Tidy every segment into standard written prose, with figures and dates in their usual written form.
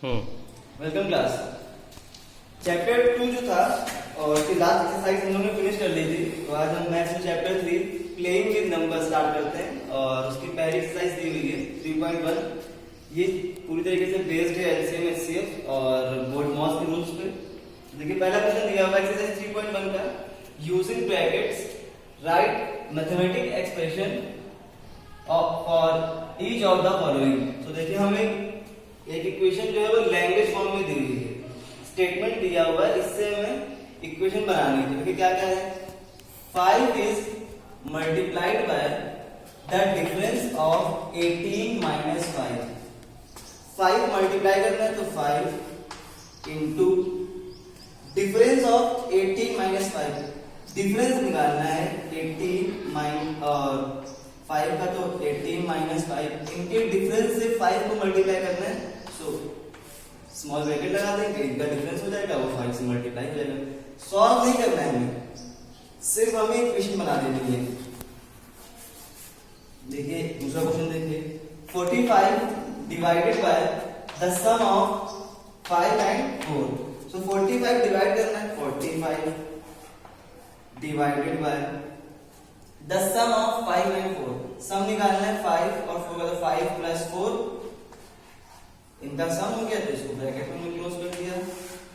Welcome class. Chapter 2 जो था और उसकी लास्ट एक्सरसाइज हम लोगों ने फिनिश कर ली थी, तो आज हम मैथ्स में chapter 3 playing with number start करते हैं। और उसकी पहली एक्सरसाइज दी हुई है 3.1। ये पूरी तरीके से बेस्ड है एलसीएम एचसीएफ और बोर्ड-मॉस के रूल्स पे। देखिए पहला क्वेश्चन दिया हुआ है एक्सरसाइज 3.1 का, using brackets right mathematic expression for each of the following. तो देखिए हमें एक इक्वेशन जो है वो लैंग्वेज फॉर्म में दी हुई है, स्टेटमेंट दिया हुआ है, इससे हमें इक्वेशन बनानी है। देखिए क्या क्या है, 5 is multiplied by the difference of 18 minus 5। 5 multiply करना है तो 5 into difference of 18 minus 5। Difference निकालना है 18 माइनस और 5 का, तो 18 माइनस 5 इनके डिफरेंस से 5 को मल्टीप्लाई करना है। सो स्मॉल ब्रैकेट लगा देंगे, इनका डिफरेंस हो जाएगा, वो 5 से मल्टीप्लाई हो जाएगा। सॉल्व नहीं करना है हमें, सिर्फ हमें इक्वेशन बना देनी है। देखिए दूसरा क्वेश्चन देखिए, 45 divided by the sum of 5 and 4। So 45 divide करना है, 45 divided by the sum of 5 and 4। Sum निकालना है 5 और 4 का, 5 प्लस 4 इनका सम हो गया, तो इसको ब्रैकेट में क्लोज कर दिया,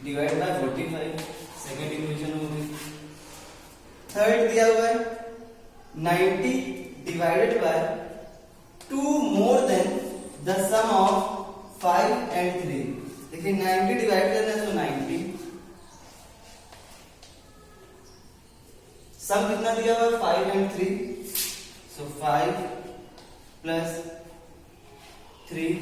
डिवाइड बाय 45। सेकंड इक्वेशन हो गई। थर्ड दिया हुआ है 90 divided by 2 more than the sum of 5 and 3। देखिए 90 डिवाइड करना है तो 90, सम कितना दिया हुआ है 5 एंड 3, सो 5 प्लस 3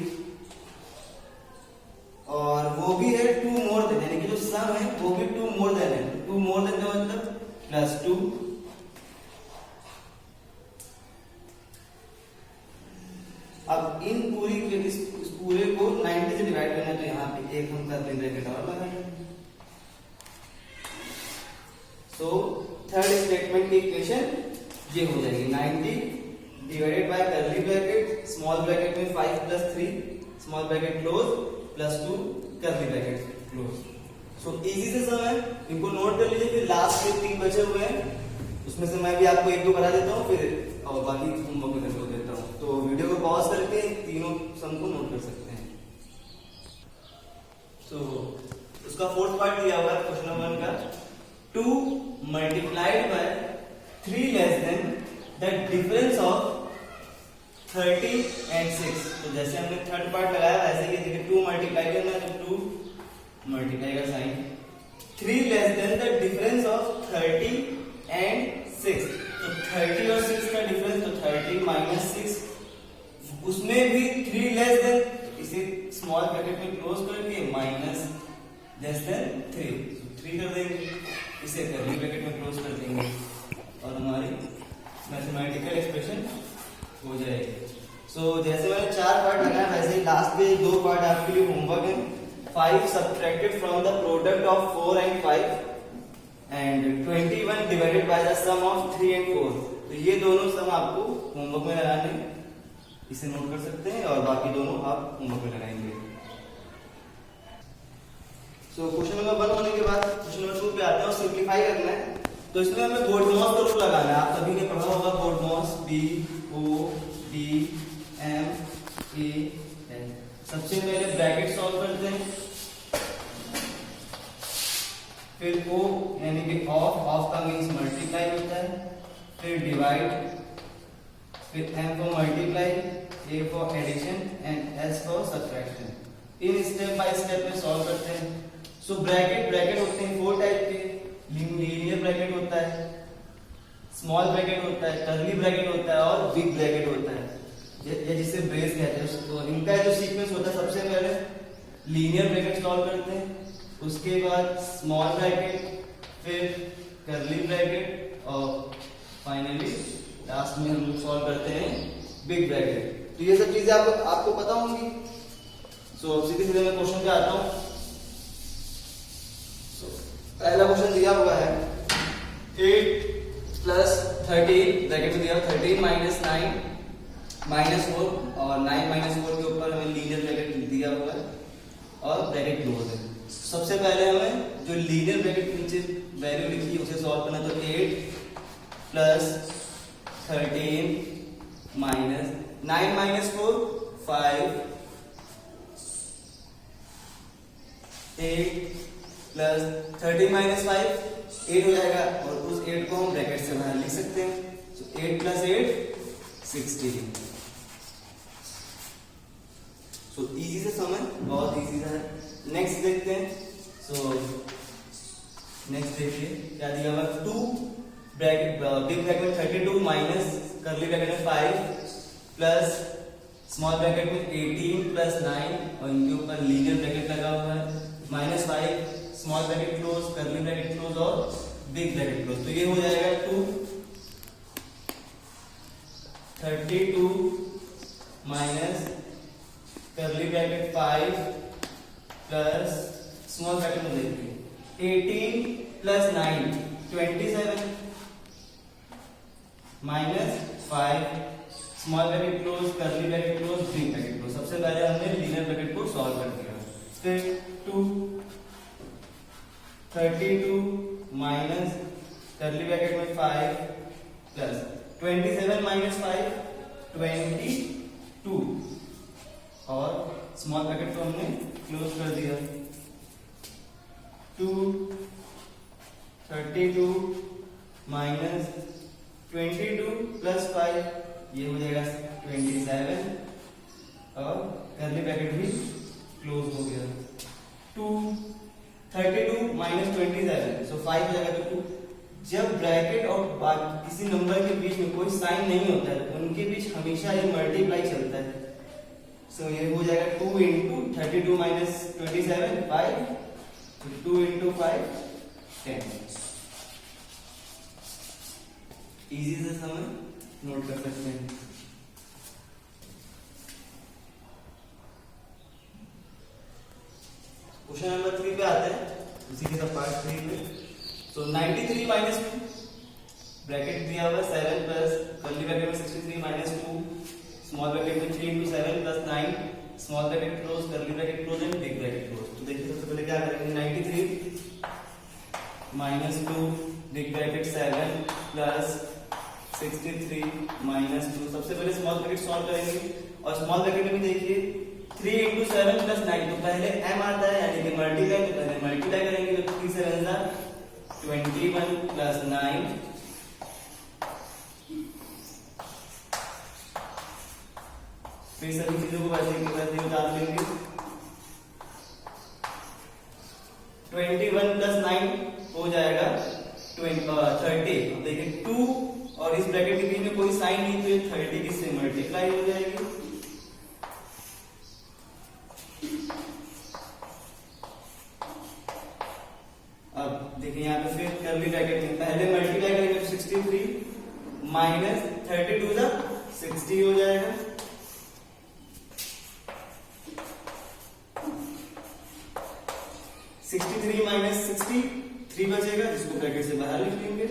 और वो भी है 2 मोर देन, यानी कि जो सम है वो भी 2 मोर देन है। 2 मोर देन का मतलब प्लस 2। अब इन पूरी इस पूरे को 90 से डिवाइड करना है, तो यहाँ पे एक हम कर लेंगे ब्रैकेट और लगाएंगे। सो थर्ड स्टेटमेंट की इक्वेशन ये हो जाएगी, 90 divided bye curly bracket, small bracket में 5 plus 3 small bracket close plus 2 curly bracket close. So easy से सम है, इनको नोट कर लीजिए। फिर लास्ट के 3 बचे हुए हैं, उसमें से मैं भी आपको 1-2 करा देता हूँ, फिर और बाकी होमवर्क में कर देता हूँ। तो वीडियो को पॉज करके तीनों सम को नोट कर सकते हैं। सो उसका फोर्थ पार्ट दिया हुआ है क्वेश्चन नंबर 1 का, 2 multiplied by 3 less than the difference of 30 and 6। तो जैसे हमने थर्ड पार्ट लगाया वैसे ही देखिए 2 मल्टीप्लाई करना है तो 2 मल्टीप्लाई का sign, 3 less than the difference of 30 and 6। तो 30 और 6 का डिफरेंस, तो 30 माइनस 6, उसमें भी 3 लेस देन, इसे स्मॉल ब्रैकेट में क्लोज करके माइनस लेस देन 3, तो 3 कर देंगे, इसे कर्ली ब्रैकेट में क्लोज कर देंगे और हमारी मैथमेटिकल एक्सप्रेशन हो जाएगी। सो जैसे मैंने 4 पार्ट लगाया वैसे ही लास्ट में 2 पार्ट आपके लिए होमवर्क है। 5 subtracted from the product of 4 and 5 and 21 divided by the sum of 3 and 4। तो ये दोनों सम आपको होमवर्क में लगाने, इसे नोट कर सकते हैं और बाकी दोनों आप होमवर्क में लगाएंगे। सो क्वेश्चन नंबर 1 होने के बाद क्वेश्चन नंबर 2 पे आते हैं और सिंप्लीफाई करना है। तो इसमें हमें बोर्ड-मॉस का रूल लगाना है। आप सभी ने पढ़ा होगा बोर्ड-मॉस, BODMAS। सबसे पहले ब्रैकेट सॉल्व करते हैं, फिर O यानी कि ऑफ का मीन्स मल्टीप्लाई होता है, फिर डिवाइड, फिर M for multiply, A for addition and S for subtraction. इन स्टेप बाय स्टेप में सॉल्व करते हैं। सो ब्रैकेट होते हैं 4 टाइप के, लीनियर ब्रैकेट होता है, स्मॉल ब्रैकेट होता है, कर्ली ब्रैकेट होता है और बिग ब्रैकेट होता है, या जिसे ब्रेस कहते हैं। तो इनका जो सीक्वेंस होता है, सबसे पहले लीनियर ब्रैकेट सॉल्व करते हैं, उसके बाद स्मॉल ब्रैकेट, फिर कर्ली ब्रैकेट और फाइनली लास्ट में हम सॉल्व करते हैं बिग ब्रैकेट। तो ये सब चीजें आपको पता होंगी। सो सीधे सीधे मैं क्वेश्चन पे आता हूँ। पहला क्वेश्चन दिया हुआ है 8 प्लस 13 ब्रैकेट में दिया 13 माइनस 9 माइनस 4 और 9 माइनस 4 के ऊपर हमें लीनियर ब्रैकेट दिया हुआ है और ब्रैकेट क्लोज है। सबसे पहले हमें जो लीनियर ब्रैकेट के नीचे वैल्यू लिखी उसे सॉल्व करना, तो 8 plus 13 minus 9 minus 4 5 8 plus 13 minus 5 8 हो जाएगा और उस 8 को हम ब्रैकेट से बाहर लिख सकते हैं। तो 8 प्लस 8 16। सो इजी से समझ, बहुत इजी सा है। नेक्स्ट देखते हैं। सो नेक्स्ट देखिए क्या दिया हुआ, 2 ब्रैकेट बिग ब्रैकेट में 32 माइनस कर्ली ब्रैकेट में 5 प्लस स्मॉल ब्रैकेट में 18 प्लस 9 और इनके ऊपर लीनियर ब्रैकेट लगा हुआ है minus 5 small bracket close curly bracket close और बिग ब्रैकेट क्लोज। तो ये हो जाएगा 32 minus curly bracket 5 plus small bracket में देखिए 18 plus 9 27 minus 5 small bracket close curly bracket close big bracket close. सबसे पहले हमने लीनियर ब्रैकेट को सॉल्व कर दिया। फिर 32 माइनस कर्ली ब्रैकेट में 5 प्लस 27 माइनस 5 22 और स्मॉल ब्रैकेट को हमने क्लोज कर दिया। 32 माइनस 22 प्लस 5 ये हो जाएगा 27 और कर्ली ब्रैकेट भी क्लोज हो गया। 32 माइनस 27 सो 5 हो जाएगा। तो 2 जब ब्रैकेट और किसी नंबर के बीच में कोई साइन नहीं होता है उनके बीच हमेशा ये मल्टीप्लाई चलता है। सो ये हो जाएगा 2 इंटू 32 माइनस 27 5 2 इंटू 5 10। इजी से समझ नोट कर सकते हैं। क्वेश्चन नंबर 3 पे आते हैं, उसी के साथ पार्ट 3 में। तो 93 माइनस 2 ब्रैकेट दिया हुआ 7 प्लस कर्ली ब्रैकेट में 63 माइनस 2 स्मॉल ब्रैकेट में 3 into 7 plus 9 small bracket close curly bracket close and big bracket close. तो देखिए सबसे पहले क्या करेंगे, 93 minus 2 big bracket 7 plus 63 minus 2। सबसे पहले स्मॉल ब्रैकेट सॉल्व करेंगे और स्मॉल ब्रैकेट में देखिए 3 इंटू 7 प्लस 9 तो पहले m आता है यानी कि मल्टीप्लाई, तो पहले मल्टीप्लाई करेंगे तो 3 7 जा 21 प्लस 9 फिर सभी चीजों को वैसे की वैसे उतार लेंगे। 21 प्लस 9 हो जाएगा 30। देखिए 2 और इस ब्रैकेट के बीच में कोई साइन नहीं तो ये 30 किससे मल्टीप्लाई हो जाएगी। अब देखिए यहाँ पे फिर कर्ली ब्रैकेट में पहले मल्टीप्लाई करेंगे तो 63 माइनस 32 जा 60 हो जाएगा। माइनस 63 बचेगा जिसको ब्रैकेट से बाहर लिख लेंगे।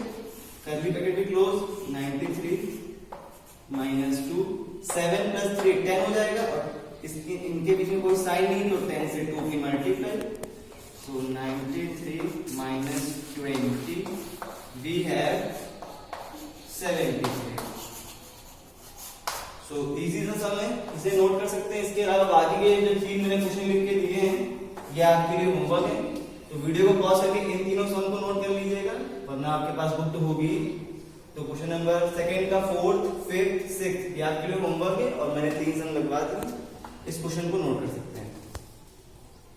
कर्ली ब्रैकेट भी क्लोज 93 माइनस 2 7 प्लस 3 10 हो जाएगा और इसके इनके बीच में कोई साइन नहीं तो 10 से 2 की multiply. So 93 minus 20 we have 73। So easy सा सम है, इसे नोट कर सकते हैं। इसके अलावा बाकी के जो 3 मैंने क्वेश्चन लिख के दिए हैं ये आपके लिए होमवर्क है, तो वीडियो को पॉज करके इन तीनों सम को नोट कर लीजिएगा वरना आपके पास बुक तो होगी। तो क्वेश्चन नंबर 2 का 4th 5th 6th ये आपके लिए होमवर्क है और मैंने 3 सम लगवा दिए, इस क्वेश्चन को नोट कर सकते हैं।